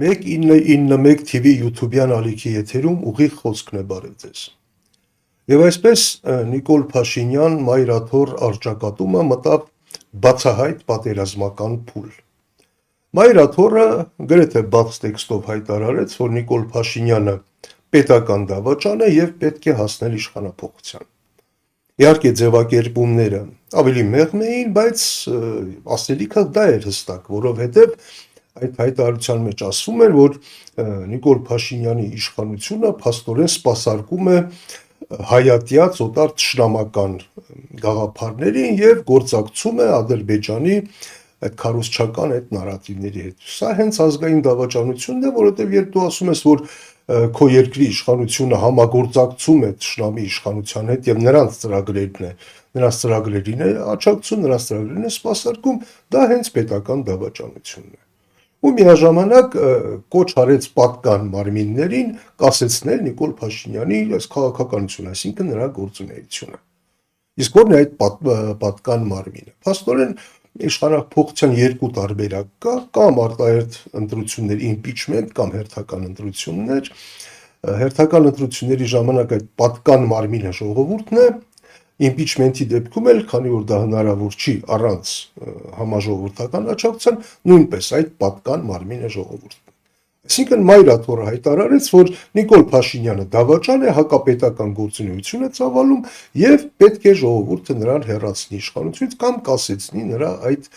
1991 TV YouTube-յան ալիքի եթերում ուղիղ խոսքն է բարև ձեզ։ Եվ այսպես Նիկոլ Փաշինյան Մայրաթոր առճակատումը մտավ բացահայտ պատերազմական փուլ։ Մայրաթորը գրեթե բաց տեքստով հայտարարեց, որ Նիկոլ Փաշինյանը պետական դավաճան է եւ պետք է հասնել իշխանափոխության։ Իհարկե ձևակերպումները ավելի մեղմ էին, բայց ասելիքը դա էր հստակ, որովհետեւ այդ հայտարարության մեջ ասվում էր, որ Նիկոլ Փաշինյանի իշխանությունը փաստորեն սպասարկում է հայատյաց օտար թշնամական գաղափարներին եւ գործակցում է Ադրբեջանի այդ քարոզչական այդ նարատիվների հետ։ Սա հենց ազգային դավաճանությունն է, որովհետեւ երբ դու ասում ես, որ քո երկրի իշխանությունը համագործակցում է թշնամի իշխանության հետ եւ նրանց ծրագրերին է աջակցում, նրանց ծրագրերին է սպասարկում, դա հենց պետական դավաճանությունն է։ Ու միաժամանակ կոչ արեց պատկան մարմիններին կասեցնել Նիկոլ Փաշինյանի այս քաղաքականությունը, այսինքն նրա գործունեությունը։ Իսկ ո՞րն է այդ պատկան մարմինը։ Փաստորեն իշխանափոխության երկու տարբերակ կա, կամ արտահերթ ընտրություններ, impeachment կամ հերթական ընտրություններ։ Հերթական ընտրությունների ժամանակ այդ պատկան մարմինը ժողովուրդն է, impeachment-ի դեպքում էլ, քանի որ դա հնարավոր չի առանց համաժողովրդական աջակցության, նույնպես այդ պատկան մարմինը ժողովուրդն է։ Այսինքն Մայրաթորը հայտարարեց, որ Նիկոլ Փաշինյանը դավաճան է, հակապետական գործունեություն է ծավալում եւ պետք է ժողովուրդը նրան հեռացնի իշխանությունից կամ կասեցնի նրա այդ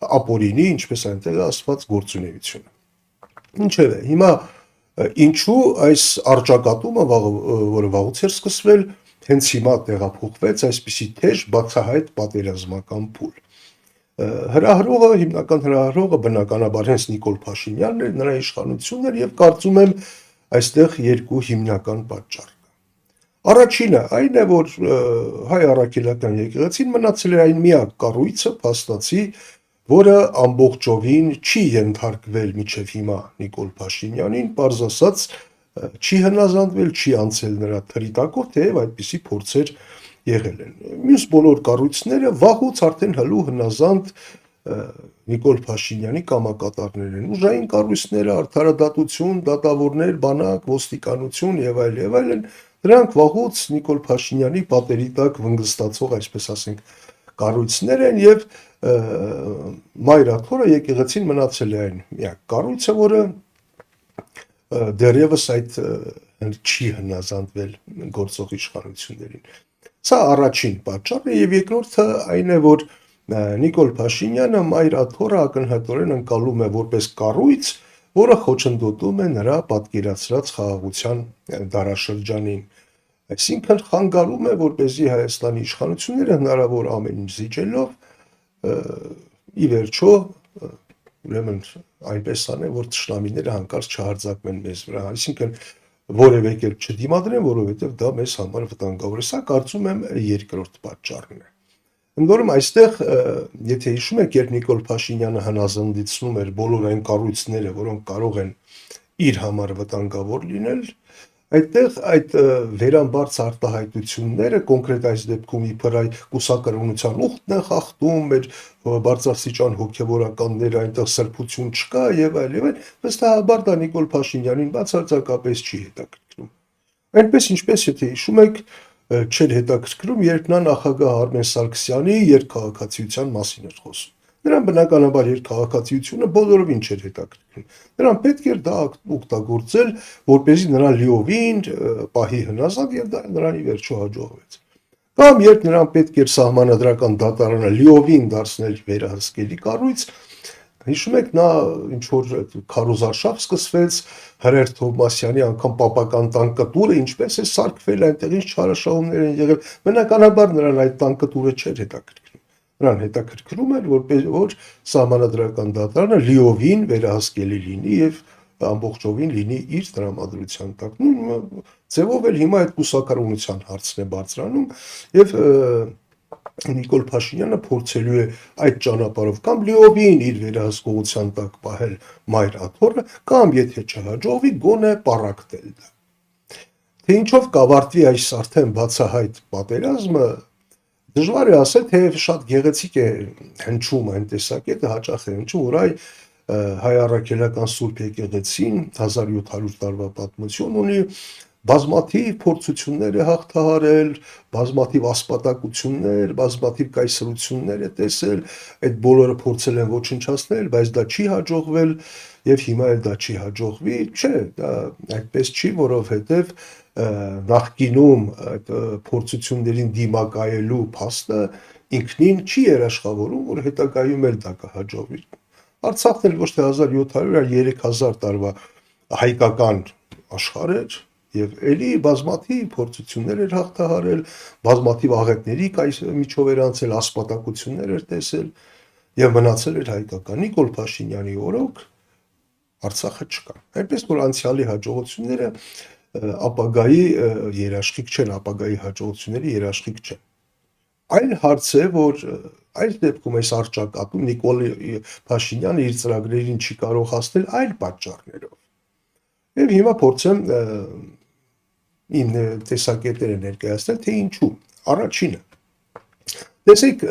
ապօրինի, ինչպես այնտեղ ասված, գործունեությունը։ Ինչևէ, հիմա ինչու այս առճակատումը, որը վաղուց էր սկսվել, հենց հիմա տեղափոխվեց այսպիսի թեժ բացահայտ պատերազմական փուլ։ Հրահրողը, հիմնական հրահրողը բնականաբար հենց Նիկոլ Փաշինյանն էր, նրա իշխանությունն էր եւ կարծում եմ այստեղ երկու հիմնական պատճառ կա։ Առաջինը այն է, որ հայ առաքելական եկեղեցին մնացել է այն միակ կառույցը, փաստացի, որը ամբողջովին չի ենթարկվել մինչև հիմա Նիկոլ Փաշինյանին, պարզ ասած, չի հնազանդվել, չի անցել նրա թրիտակով, թեև այդպիսի փորձեր եղել են։ Մյուս բոլոր կառույցները վաղուց արդեն հլու հնազանդ Նիկոլ Փաշինյանի կամակատարներ են։ Ուժային կառույցները, արդարադատություն, դատավորներ, բանակ, ոստիկանություն եւ այլն, դրանք վաղուց Նիկոլ Փաշինյանի պատերի տակ վնգստացող, այսպես ասենք, կառույցներ են եւ Մայրաթորը եկեղեցին մնացել է այն միակ կառույցը, որը դեռևս այդ չի հնազանդվել գործող իշխանություններին։ Սա առաջին պատճառն է եւ երկրորդը այն է, որ Նիկոլ Փաշինյանը Մայրաթորը ակնհայտորեն ընկալում է որպես կառույց, որը խոչընդոտում է նրա պատկերացրած խաղաղության դարաշրջանին։ Այսինքն խանգարում է, որպեսզի Հայաստանի իշխանությունները հնարավոր ամեն ինչ զիջելով ի վերջո ուրեմն այնպես անեն, որ թշնամիները հանկարծ չհարձակվեն մեզ վրա, այսինքն որևէ կերպ չդիմադրեն, որովհետև դա մեզ համար վտանգավոր է։ Սա կարծում եմ երկրորդ պատճառն է։ Ընդ որում այստեղ, եթե հիշում եք, երբ Նիկոլ Փաշինյանը հնազանդեցնում էր բոլոր այն կառույցները, որոնք կարող են իր համար վտանգավոր լինել, այդտեղ այդ վերամբարձ արտահայտությունները կոնկրետ այս դեպքում իբր այ կուսակրոնության ուխտն է խախտում, մեր բարձրաստիճան հոգևորականները այնտեղ սրբություն չկա եւ այլն, վստահաբար դա Նիկոլ Փաշինյանին բացարձակապես չի հետաքրքրում։ Այնպես ինչպես եթե հիշում եք, չէր հետաքրքրում, երբ նա նախագահ Արմեն Սարգսյանի երկքաղաքացիության մասին էր խոսում։ Նրան բնականաբար երկքաղաքացիությունը բոլորովին չէր հետաքրքրում։ Նրան պետք էր դա օգտագործել, որպեսզի նրան լիովին պահի հնազանդ եւ դա նրան ի վերջո հաջողվեց։ Կամ երբ նրան պետք էր սահմանադրական դատարանը լիովին դարձնել վերահսկելի կառույց, հիշում եք, նա ինչ որ քարոզարշավ սկսվեց Հրեր Թովմասյանի անգամ պապական տանկատուրը, ինչպես է սարքվել այնտեղ, ինչ չարաշահումներ են եղել, բնականաբար նրան այդ տանկատուրը չէր հետաքրքրում։ Նրան հետաքրքրում էր, որ սահմանադրական դատարանը լիովին վերահսկելի լինի եւ ամբողջովին լինի իր տրամադրության տակ։ Նույն ձևով էլ հիմա այդ կուսակրոնության հարցն է բարձրանում եւ Նիկոլ Փաշինյանը փորձելու է այդ ճանապարհով կամ լիովին իր վերահսկողության տակ պահել Մայրաթորը, կամ եթե չհաջողվի, գոնե պառակտել դա։ Թե ինչով կավարտվի այս արդեն բացահայտ պատերազմը, դժվար է ասել, թեև շատ գեղեցիկ է հնչում այն տեսակետը, հաճախ է հնչում, որ այ հայ առաքելական Սուրբ եկեղեցին 1700 տարվա պատմություն ունի, բազմաթիվ փորձություններ է հաղթահարել, բազմաթիվ ասպատակություններ, բազմաթիվ կայսրություններ է տեսել, այդ բոլորը փորձել են ոչնչացնել, բայց դա չի հաջողվել եւ հիմա էլ դա չի հաջողվի, չէ, դա այդպես չի, որովհետեւ նախկինում այդ փորձություններին դիմակայելու փաստը ինքնին չի երաշխավորում, որ հետագայում էլ դա կհաջողվի։ Արցախն էլ ոչ թե 1700, այլ 3000 տարվա հայկական աշխարհ էր եւ էլի բազմաթիվ փորձություններ էր հաղթահարել, բազմաթիվ աղետների միջով էր անցել, ասպատակություններ էր տեսել եւ մնացել էր հայկական Նիկոլ Փաշինյանի օրոք Արցախը չկա։ Այնպես որ անցյալի հաջողությունները ապագայի երաշխիք չեն, ապագայի հաջողությունների երաշխիք չեն։ Այլ հարց է, որ այս դեպքում այս առճակատում Նիկոլ Փաշինյանը իր ծրագրերին չի կարող հասնել այլ պատճառներով։ Եվ հիմա փորձեմ իմ տեսակետները ներկայացնել, թե ինչու։ Առաջինը, տեսեք,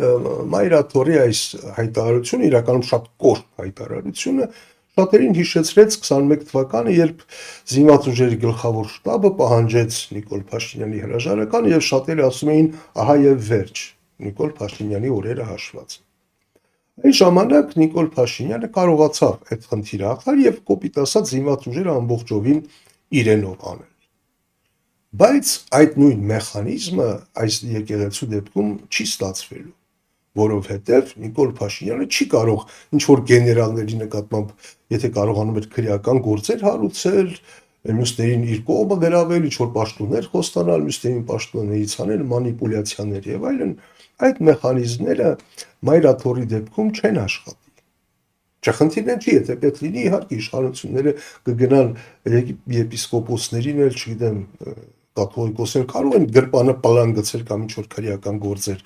Մայրաթորի այս հայտարարությունը, իրականում շատ կոշտ հայտարարությունը, շատերին հիշեցրեց 21 թվականը, երբ զինված ուժերի գլխավոր շտաբը պահանջեց Նիկոլ Փաշինյանի հրաժարականը եւ շատերը ասում էին, ահա եւ վերջ, Նիկոլ Փաշինյանի օրերը հաշված։ Այն ժամանակ Նիկոլ Փաշինյանը կարողացավ այդ խնդիրը հաղթահարել եւ կոպիտ ասած զինված ուժերը ամբողջովին իրենով անել։ Բայց այդ նույն մեխանիզմը այս եկեղեցու դեպքում չի ստացվելու, որովհետև Նիկոլ Փաշինյանը չի կարող ինչ-որ գեներալների նկատմամբ, եթե կարողանում էր քրեական գործեր հարուցել, մյուսներին իր կողմը գրավել, ինչ-որ պաշտոններ խոստանալ, մյուսներին պաշտոններից անել, մանիպուլյացիաներ եւ այլն, այդ մեխանիզմները Մայրաթորի դեպքում չեն աշխատի։ Չխնդիրն չի, եթե պետք լինի, իհարկե իշխանությունները կգնան եպիսկոպոսներին էլ, չգիտեմ, կաթողիկոսին կարող են գրպանը պլան գցել կամ ինչ-որ քրեական գործեր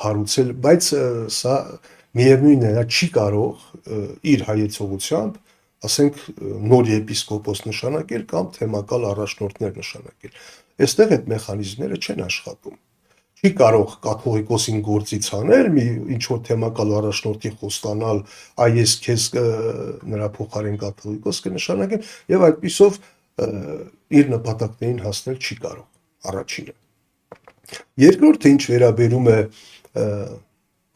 հարուցել, բայց սա միևնույնն է, նա չի կարող իր հայեցողությամբ, ասենք, նոր եպիսկոպոս նշանակել կամ թեմակալ առաջնորդներ նշանակել։ Այստեղ այդ մեխանիզմները չեն աշխատում։ Չի կարող կաթողիկոսին գործից անել, մի ինչ-որ թեմակալ առաջնորդի խոստանալ, այս քեզ նրա փոխարեն կաթողիկոս կնշանակեն եւ այդպիսով իր նպատակներին հասնել չի կարող, առաջինը։ Երկրորդը, ինչ վերաբերում է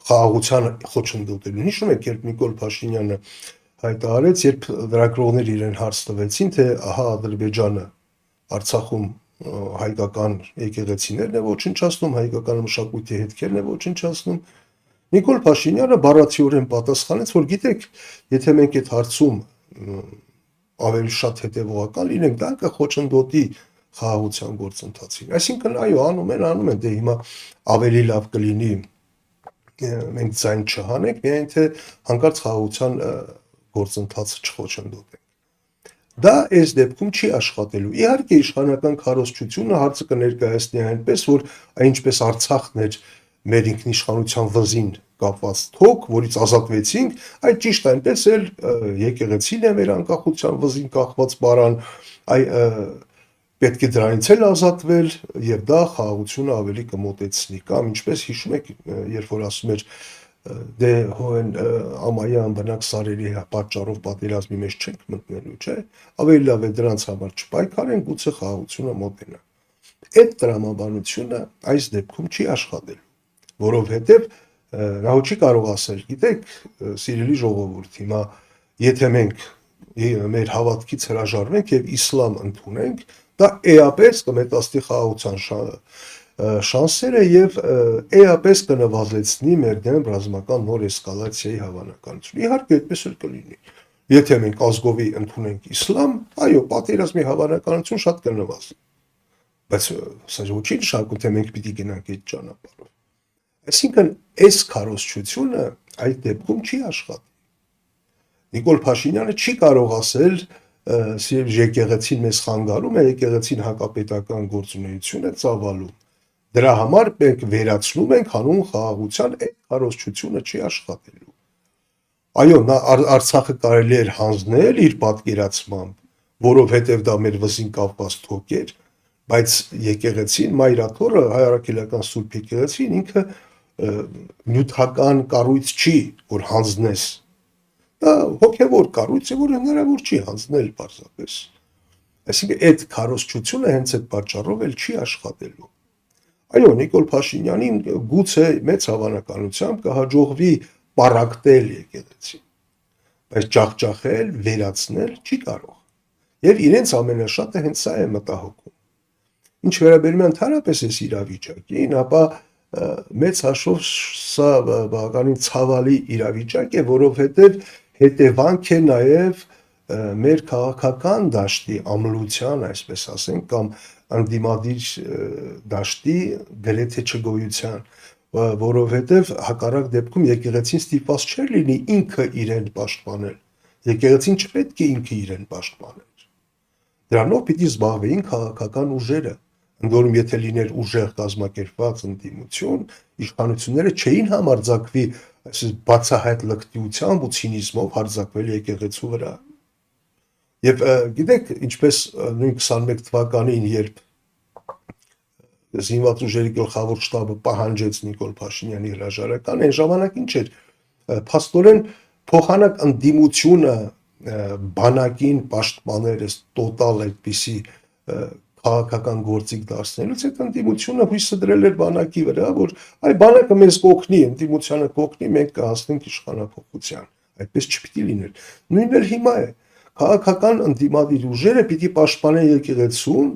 խաղաղության խոչընդոտելուն, հիշում եք, երբ Նիկոլ Փաշինյանը հայտարարեց, երբ լրագրողները իրեն հարց տվեցին, թե ահա Ադրբեջանը Արցախում հայկական եկեղեցիներն է ոչնչացնում, հայկական մշակույթի հետքերն է ոչնչացնում, Նիկոլ Փաշինյանը բառացիորեն պատասխանեց, որ գիտեք, եթե մենք այդ հարցում ավելի շատ հետևողական լինենք, դա կխոչընդոտի խաղաղության գործընթացին։ Այսինքն, այո, անում են, դե հիմա ավելի լավ կլինի մենք ձայն չհանենք, միայն թե հանկարծ խաղաղության գործընթացը չխոչընդոտենք։ Դա այս դեպքում չի աշխատելու։ Իհարկե իշխանական քարոզչությունը հարցը կներկայացնի այնպես, որ այնպես Արցախն էր մեր ինքնիշխանության վզին կապված թոք, որից ազատվեցինք, այդ ճիշտ այնպես էլ եկեղեցին է մեր անկախության վզին կախված բառան, պետք է դրանից էլ ազատվել եւ դա խաղաղությունը ավելի կմոտեցնի կամ ինչպես հիշում եք, երբ որ ասում էր դե հոն ամայան բնակ սարերի պատճառով պատերազմի մեջ չենք մտնելու, չէ, ավելի լավ է դրանց համար չպայքարեն, գուցե խաղաղությունը մոտենա։ Այդ տրամաբանությունը այս դեպքում չի աշխատելու, որովհետեւ նա չի կարող ասել, գիտեք, սիրելի ժողովուրդ, հիմա եթե մենք մեր հավատքից հրաժարվենք եւ իսլամ ընդունենք, դա էապես կմետաստի խաղաղության շանսերը եւ էապես կնվազեցնի մեր դեմ ռազմական նոր էսկալացիայի հավանականությունը։ Իհարկե, այդպես էլ կլինի։ Եթե մենք ազգովի ընդունենք իսլամ, այո, պատերազմի հավանականություն շատ կնվազի։ Բայց սա ոչ նշանակում, թե մենք պիտի գնանք այդ ճանապարհով։ Այսինքն, այս քարոզչությունը այդ դեպքում չի աշխատի։ Նիկոլ Փաշինյանը չի կարող ասել, եկեղեցին մեզ խանգարում է, եկեղեցին հակապետական գործունեություն է ծավալում։ Դրա համար մենք վերացնում ենք հանուն խաղաղության, այդ քարոզչությունը չի աշխատելու։ Այո, նա Արցախը կարելի էր հանձնել իր պատկերացմամբ, որովհետև դա մեր վզին կապված թոք էր, բայց եկեղեցին, Մայրաթորը, հայ առաքելական Սուրբ եկեղեցին ինքը նյութական կառույց չի, որ հանձնես Դա հոգևոր կառույց է, որ հնարավոր չի հանձնել պարզապես։ Այսինքն այդ քարոզչությունը հենց այդ պատճառով էլ չի աշխատելու։ Այո, Նիկոլ Փաշինյանին գուցե մեծ հավանականությամբ կհաջողվի պառակտել եկեղեցին, բայց ջախջախել, վերացնել չի կարող։ Եվ իրենց ամենաշատը հենց սա է մտահոգում։ Ինչ վերաբերում է ընդհանրապես այս իրավիճակին, ապա մեծ հաշվով սա բավականին ցավալի իրավիճակ է, որովհետև հետևանք է նաև մեր քաղաքական դաշտի ամլության, այսպես ասենք, կամ անդիմադիր դաշտի գրեթե չգոյության, որովհետև հակառակ դեպքում եկեղեցին ստիպված չէր լինի ինքը իրեն պաշտպանել։ Եկեղեցին չպետք է ինքը իրեն պաշտպաներ։ Դրանով պիտի զբաղվեին քաղաքական ուժերը, ընդ որում եթե լիներ ուժեղ կազմակերպված ընդդիմություն, իշխանությունները չէին համարձակվի այսպես բացահայտ լկտիությամբ ու ցինիզմով հարձակվել եկեղեցու վրա։ Եվ գիտեք, ինչպես նույն 21 թվականին, երբ զինված ուժերի գլխավոր շտաբը պահանջեց Նիկոլ Փաշինյանի հրաժարական, այն ժամանակ ինչ էր, փաստորեն փոխանակ ընդդիմությունը բանակին պաշտպաներ այս տոտալ այդպիսի քաղաքական գործիք դարձնելուց, այդ ընդդիմությունը հույսը դրել էր բանակի վրա, որ այ բանակը մեզ կօգնի, ընդդիմությանը կօգնի, մենք կհասնենք իշխանափոխության։ Այդպես չպիտի լիներ։ Նույնն էլ հիմա է։ Քաղաքական ընդդիմադիր ուժերը պիտի պաշտպանեն եկեղեցուն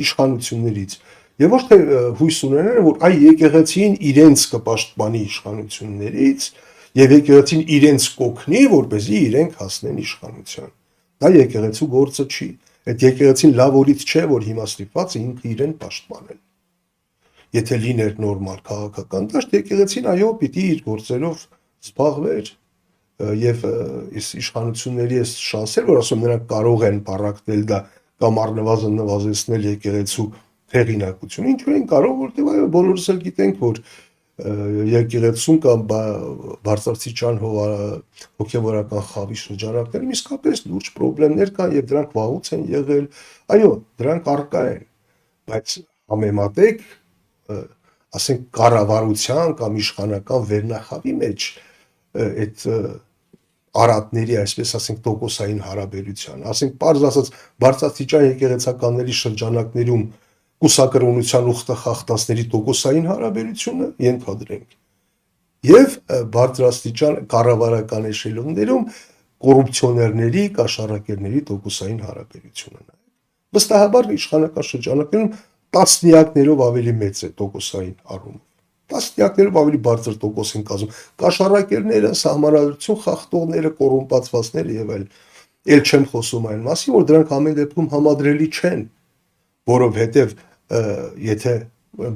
իշխանություններից եւ ոչ թե հույս ունենան, որ այ եկեղեցին իրենց կպաշտպանի իշխանություններից եւ եկեղեցին իրենց կօգնի, որպեսզի իրենք հասնեն իշխանության։ Դա եկեղեցու գործը չի։ Այդ եկեղեցին լավ օրից չէ, որ հիմա ստիպված է ինքը իրեն պաշտպանել։ Եթե լիներ նորմալ քաղաքական դաշտ, եկեղեցին այո պիտի իր գործերով զբաղվեր եւ իշխանությունների այս շանսեր, որ ասում նրանք կարող են պառակտել դա կամ առնվազն նվազեցնել եկեղեցու հեղինակությունը, ինչու են կարող, որտեղ այո բոլորս էլ գիտենք, որ եկեղեցուն կամ բարձրաստիճան հոգևորական խավի շրջանակներում իսկապես լուրջ խնդիրներ կան եւ դրանք վաղուց են եղել, այո, դրանք առկա են, բայց համեմատեք, ասենք կառավարության կամ իշխանական վերնախավի մեջ այդ արատների, այսպես ասենք, տոկոսային հարաբերության, ասենք պարզ ասած բարձրաստիճան եկեղեցականների շրջանակներում կուսակրոնության ուխտախախտածների տոկոսային հարաբերությունը ենթադրենք եւ բարձրաստիճան կառավարական էշելոններում կոռուպցիոներների, կաշառակերների տոկոսային հարաբերությունը նայեք։ Վստահաբար իշխանական շրջանակներում տասնյակներով ավելի մեծ է տոկոսային առումով։ Տասնյակներով ավելի բարձր տոկոս են կազմում կաշառակերները, սահմանադրություն խախտողները, կոռումպացվածները եւ այլն։ Էլ չեմ խոսում այն մասին, որ դրանք ամեն դեպքում համադրելի չեն, որովհետեւ եթե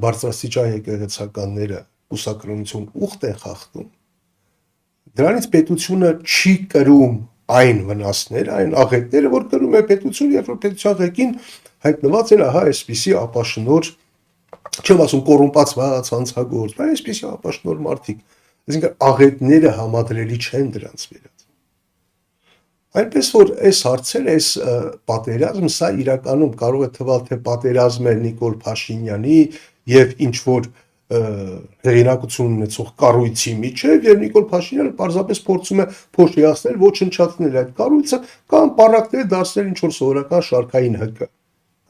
բարձրաստիճան եկեղեցականները կուսակրոնություն ուխտ են խախտում, դրանից պետությունը չի կրում այն վնասները, այն աղետները, որ կրում է պետությունը, երբ որ պետության ղեկին հայտնված են ահա այսպիսի ապաշնոր, չեմ ասում կոռումպացված, հանցագործ, բայց այսպիսի ապաշնոր մարդիկ, այսինքն աղետները համադրելի չեն դրանց վերած։ Այնպես որ այս հարցերը, այս պատերազմը, սա իրականում կարող է թվալ թե պատերազմ է Նիկոլ Փաշինյանի եւ ինչ որ հեղինակություն ունեցող կառույցի միջև եւ Նիկոլ Փաշինյանը պարզապես փորձում է փոշիացնել, ոչնչացնել այդ կառույցը կամ պառակտել դարձնել ինչ որ սովորական շարքային ՀԿ։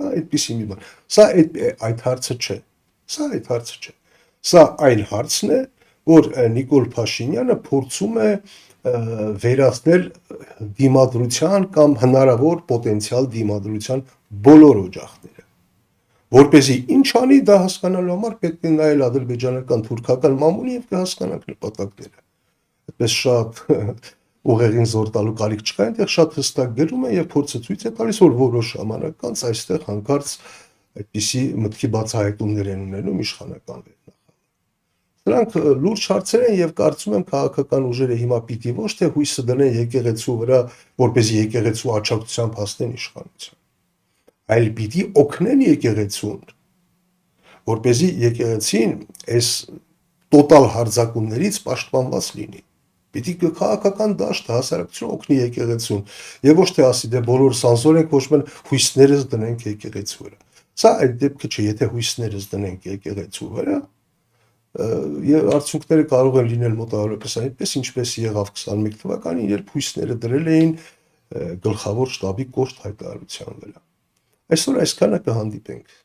Այդպիսի մի բան։ Սա այդ հարցը չէ։ Սա այդ հարցը չէ։ Սա այն հարցն է, որ Նիկոլ Փաշինյանը փորձում է վերացնել դիմադրության կամ հնարավոր պոտենցիալ դիմադրության բոլոր օջախները, որպեսզի ինչ անի դա հասկանալու համար պետք է նայել ադրբեջանական, թուրքական մամուլի եւ կհասկանանք նպատակները։ Այդպես շատ ուղեղին զոր տալու կարիք չկա, այնտեղ շատ հստակ գրում է եւ փորձը ցույց է տալիս, որ որոշ ժամանակ անց այստեղ հանկարծ այդպիսի մտքի բացահայտումներ են ունենում իշխանական վերնախավը։ Դրանք լուրջ հարցեր են եւ կարծում եմ քաղաքական ուժերը հիմա պիտի ոչ թե հույսը դնեն եկեղեցու վրա, որպեսզի եկեղեցու աջակցությամբ հասնեն իշխանության, այլ պիտի օգնեն եկեղեցուն, որպեսզի եկեղեցին այս տոտալ հարձակումներից պաշտպանված լինի։ Պիտի քաղաքական դաշտը հասարակությունը օգնի եկեղեցուն եւ ոչ թե ասի դե բոլոր սանսոր ենք, ոչ մեն հույսներս դնենք եկեղեցու վրա։ Սա այդ դեպքը չէ, եթե հույսներս դնենք եկեղեցու վրա, եւ արդյունքները կարող են լինել մոտավորապես այնպես, ինչպես եղավ 21 թվականին, երբ հույսները դրել էին գլխավոր շտաբի կոշտ հայտարարության վրա։ Այսօր այսքանը, կհանդիպենք։